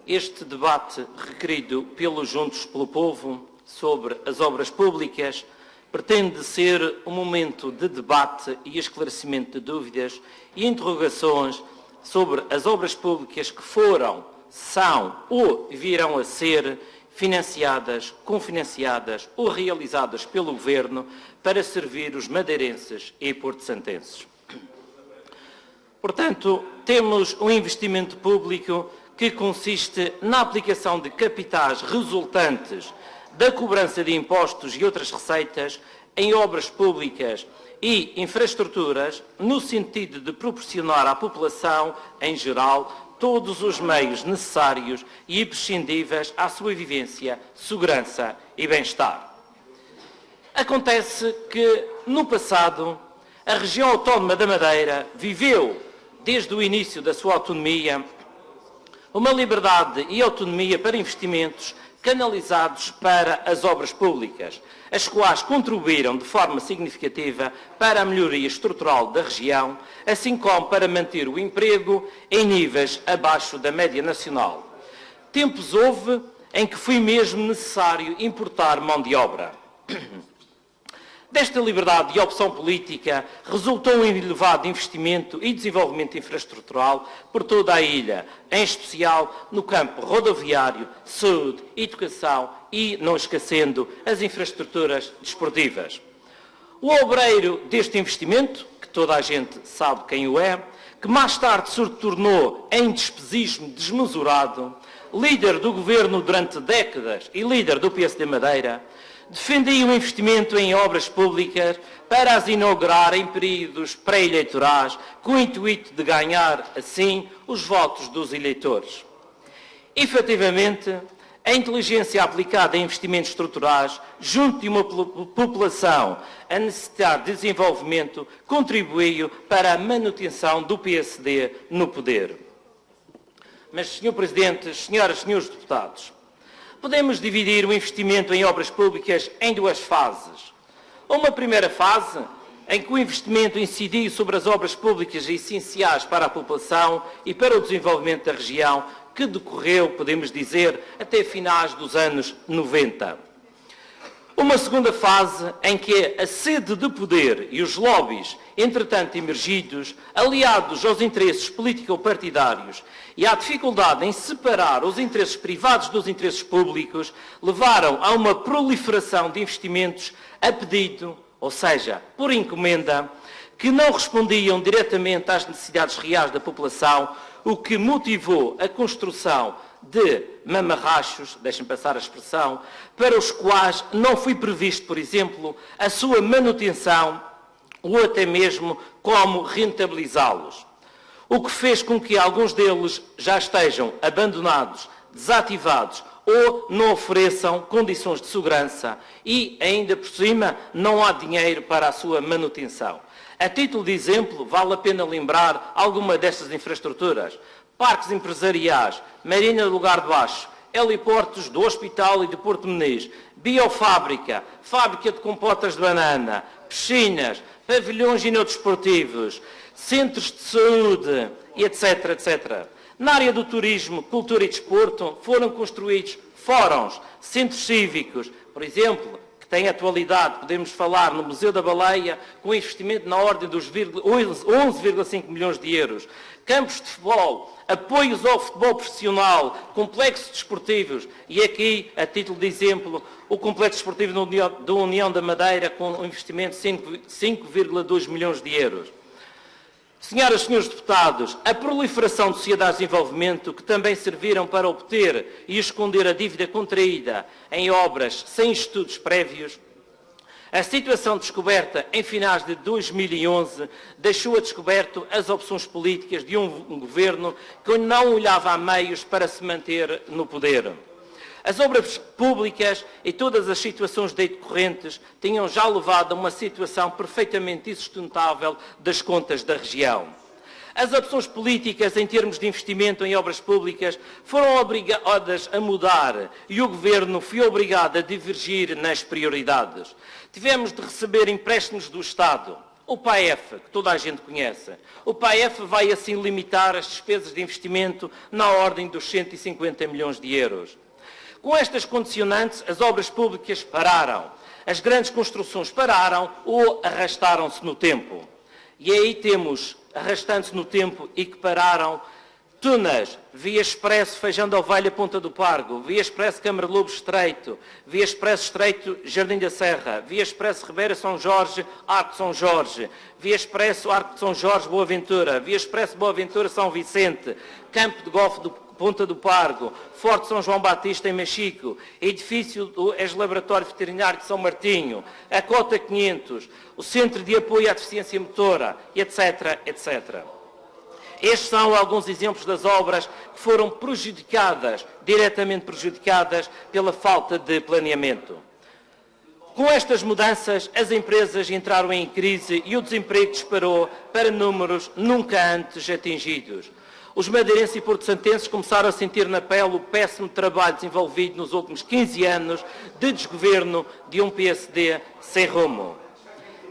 Este debate requerido pelos Juntos pelo Povo sobre as obras públicas pretende ser um momento de debate e esclarecimento de dúvidas e interrogações sobre as obras públicas que foram, são ou virão a ser financiadas, confinanciadas ou realizadas pelo Governo para servir os madeirenses e porto-santenses. Portanto, temos um investimento público que consiste na aplicação de capitais resultantes da cobrança de impostos e outras receitas em obras públicas e infraestruturas, no sentido de proporcionar à população, em geral, todos os meios necessários e imprescindíveis à sua vivência, segurança e bem-estar. Acontece que, no passado, a região autónoma da Madeira viveu, desde o início da sua autonomia, uma liberdade e autonomia para investimentos canalizados para as obras públicas, as quais contribuíram de forma significativa para a melhoria estrutural da região, assim como para manter o emprego em níveis abaixo da média nacional. Tempos houve em que foi mesmo necessário importar mão de obra. Desta liberdade e opção política resultou um elevado investimento e desenvolvimento infraestrutural por toda a ilha, em especial no campo rodoviário, saúde, educação e, não esquecendo, as infraestruturas desportivas. O obreiro deste investimento, que toda a gente sabe quem o é, que mais tarde se tornou em despesismo desmesurado, líder do governo durante décadas e líder do PSD Madeira, defendia o investimento em obras públicas para as inaugurar em períodos pré-eleitorais, com o intuito de ganhar, assim, os votos dos eleitores. Efetivamente, a inteligência aplicada em investimentos estruturais, junto de uma população a necessitar de desenvolvimento, contribuiu para a manutenção do PSD no poder. Mas, Sr. Presidente, Senhoras e Senhores Deputados, podemos dividir o investimento em obras públicas em duas fases. Uma primeira fase, em que o investimento incidiu sobre as obras públicas essenciais para a população e para o desenvolvimento da região, que decorreu, podemos dizer, até finais dos anos 90. Uma segunda fase, em que a sede de poder e os lobbies, entretanto emergidos, aliados aos interesses político-partidários e à dificuldade em separar os interesses privados dos interesses públicos, levaram a uma proliferação de investimentos a pedido, ou seja, por encomenda, que não respondiam diretamente às necessidades reais da população, o que motivou a construção de mamarrachos, deixem passar a expressão, para os quais não foi previsto, por exemplo, a sua manutenção ou até mesmo como rentabilizá-los. O que fez com que alguns deles já estejam abandonados, desativados ou não ofereçam condições de segurança e, ainda por cima, não há dinheiro para a sua manutenção. A título de exemplo, vale a pena lembrar alguma destas infraestruturas: parques empresariais, Marina do Lugar de Baixo, heliportos do Hospital e de Porto Meniz, biofábrica, fábrica de compotas de banana, piscinas, pavilhões inodesportivos, centros de saúde, etc., etc. Na área do turismo, cultura e desporto, foram construídos fóruns, centros cívicos, por exemplo, que têm atualidade, podemos falar no Museu da Baleia, com investimento na ordem dos 11,5 milhões de euros, campos de futebol, apoios ao futebol profissional, complexos desportivos e aqui, a título de exemplo, o complexo desportivo da União da Madeira com um investimento de 5,2 milhões de euros. Senhoras e senhores deputados, a proliferação de sociedades de desenvolvimento que também serviram para obter e esconder a dívida contraída em obras sem estudos prévios, a situação descoberta em finais de 2011 deixou a descoberto as opções políticas de um governo que não olhava a meios para se manter no poder. As obras públicas e todas as situações decorrentes tinham já levado a uma situação perfeitamente insustentável das contas da região. As opções políticas em termos de investimento em obras públicas foram obrigadas a mudar e o Governo foi obrigado a divergir nas prioridades. Tivemos de receber empréstimos do Estado, O PAEF, que toda a gente conhece. O PAEF vai assim limitar as despesas de investimento na ordem dos 150 milhões de euros. Com estas condicionantes, as obras públicas pararam. As grandes construções pararam ou arrastaram-se no tempo. E aí temos, arrastando-se no tempo e que pararam, túneis, Via Expresso Feijão da Ovelha, Ponta do Pargo, Via Expresso Câmara de Lobos Estreito, Via Expresso Estreito Jardim da Serra, Via Expresso Ribeira São Jorge, Arco de São Jorge, Via Expresso Arco de São Jorge, Boa Ventura, Via Expresso Boa Ventura São Vicente, Campo de Golfe do Ponta do Pargo, Forte São João Batista em Machico, edifício do ex-laboratório veterinário de São Martinho, a Cota 500, o Centro de Apoio à Deficiência Motora, etc., etc. Estes são alguns exemplos das obras que foram prejudicadas, diretamente prejudicadas, pela falta de planeamento. Com estas mudanças, as empresas entraram em crise e o desemprego disparou para números nunca antes atingidos. Os madeirenses e porto-santenses começaram a sentir na pele o péssimo trabalho desenvolvido nos últimos 15 anos de desgoverno de um PSD sem rumo.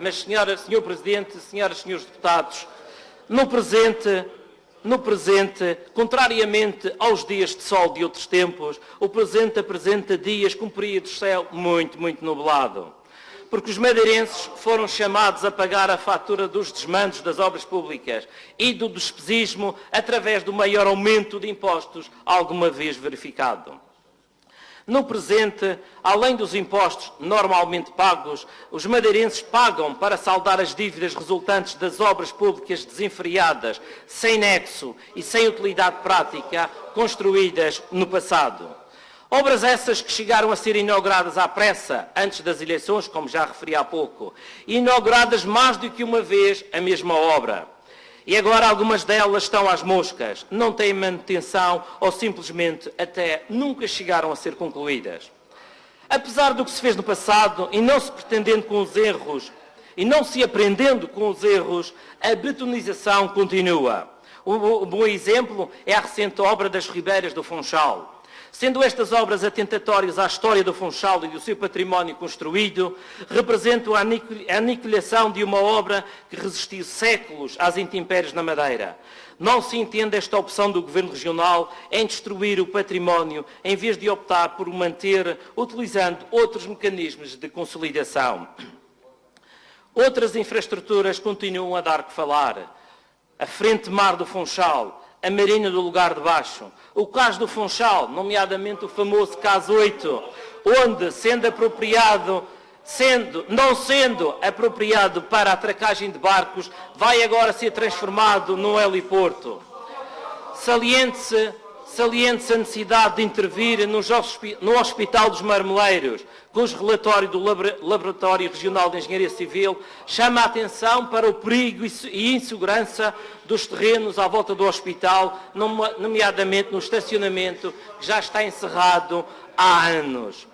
Mas, Senhor Presidente, senhoras e senhores deputados, no presente, contrariamente aos dias de sol de outros tempos, o presente apresenta dias com um período de céu muito, muito nublado. Porque os madeirenses foram chamados a pagar a fatura dos desmandos das obras públicas e do despesismo através do maior aumento de impostos alguma vez verificado. No presente, além dos impostos normalmente pagos, os madeirenses pagam para saldar as dívidas resultantes das obras públicas desenfreadas, sem nexo e sem utilidade prática, construídas no passado. Obras essas que chegaram a ser inauguradas à pressa, antes das eleições, como já referi há pouco, e inauguradas mais do que uma vez a mesma obra. E agora algumas delas estão às moscas, não têm manutenção ou simplesmente até nunca chegaram a ser concluídas. Apesar do que se fez no passado e não se pretendendo com os erros e não se aprendendo com os erros, a betonização continua. Um bom exemplo é a recente obra das Ribeiras do Funchal. Sendo estas obras atentatórias à história do Funchal e do seu património construído, representam a aniquilação de uma obra que resistiu séculos às intempéries na Madeira. Não se entende esta opção do Governo Regional em destruir o património, em vez de optar por o manter, utilizando outros mecanismos de consolidação. Outras infraestruturas continuam a dar que falar. A Frente Mar do Funchal, a Marina do Lugar de Baixo, o caso do Funchal, nomeadamente o famoso caso 8, onde, não sendo apropriado para a atracagem de barcos, vai agora ser transformado num heliporto. Saliente-se a necessidade de intervir no Hospital dos Marmeleiros, cujo relatório do Laboratório Regional de Engenharia Civil chama a atenção para o perigo e insegurança dos terrenos à volta do hospital, nomeadamente no estacionamento, que já está encerrado há anos.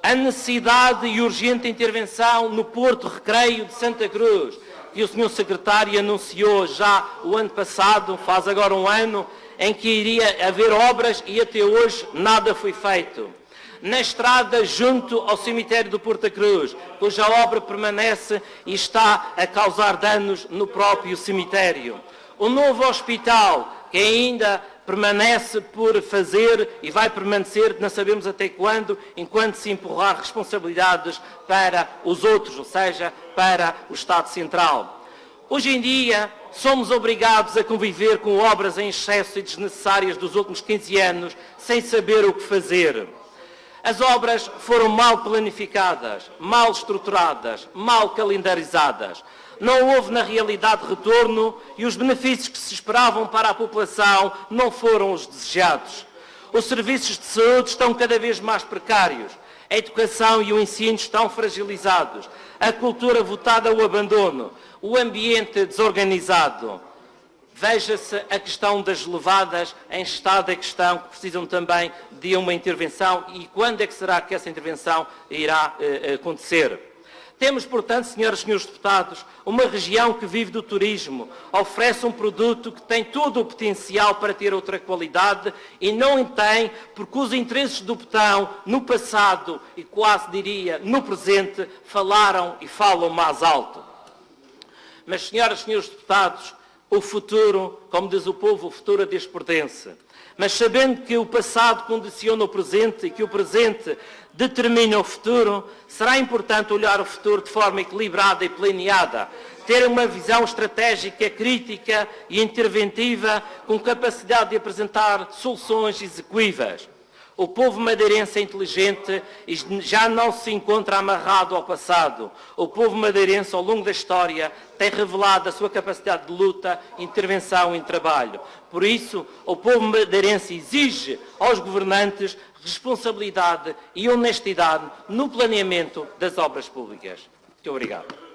A necessidade e urgente intervenção no Porto Recreio de Santa Cruz, que o Sr. Secretário anunciou já o ano passado, faz agora um ano, em que iria haver obras e até hoje nada foi feito. Na estrada junto ao cemitério do Porta Cruz, cuja obra permanece e está a causar danos no próprio cemitério. O novo hospital, que ainda permanece por fazer e vai permanecer, não sabemos até quando, enquanto se empurrar responsabilidades para os outros, ou seja, para o Estado Central. Hoje em dia, somos obrigados a conviver com obras em excesso e desnecessárias dos últimos 15 anos, sem saber o que fazer. As obras foram mal planificadas, mal estruturadas, mal calendarizadas. Não houve, na realidade, retorno e os benefícios que se esperavam para a população não foram os desejados. Os serviços de saúde estão cada vez mais precários. A educação e o ensino estão fragilizados. A cultura votada ao abandono. O ambiente desorganizado. Veja-se a questão das levadas em estado de questão, que precisam também de uma intervenção, e quando é que será que essa intervenção irá acontecer? Temos, portanto, senhoras e senhores deputados, uma região que vive do turismo, oferece um produto que tem todo o potencial para ter outra qualidade e não tem, porque os interesses do botão, no passado e quase diria no presente, falaram e falam mais alto. Mas, senhoras e senhores deputados, o futuro, como diz o povo, o futuro a Deus pertence. Mas sabendo que o passado condiciona o presente e que o presente determina o futuro, será importante olhar o futuro de forma equilibrada e planeada, ter uma visão estratégica, crítica e interventiva, com capacidade de apresentar soluções execuíveis. O povo madeirense é inteligente e já não se encontra amarrado ao passado. O povo madeirense, ao longo da história, tem revelado a sua capacidade de luta, intervenção e trabalho. Por isso, o povo madeirense exige aos governantes responsabilidade e honestidade no planeamento das obras públicas. Muito obrigado.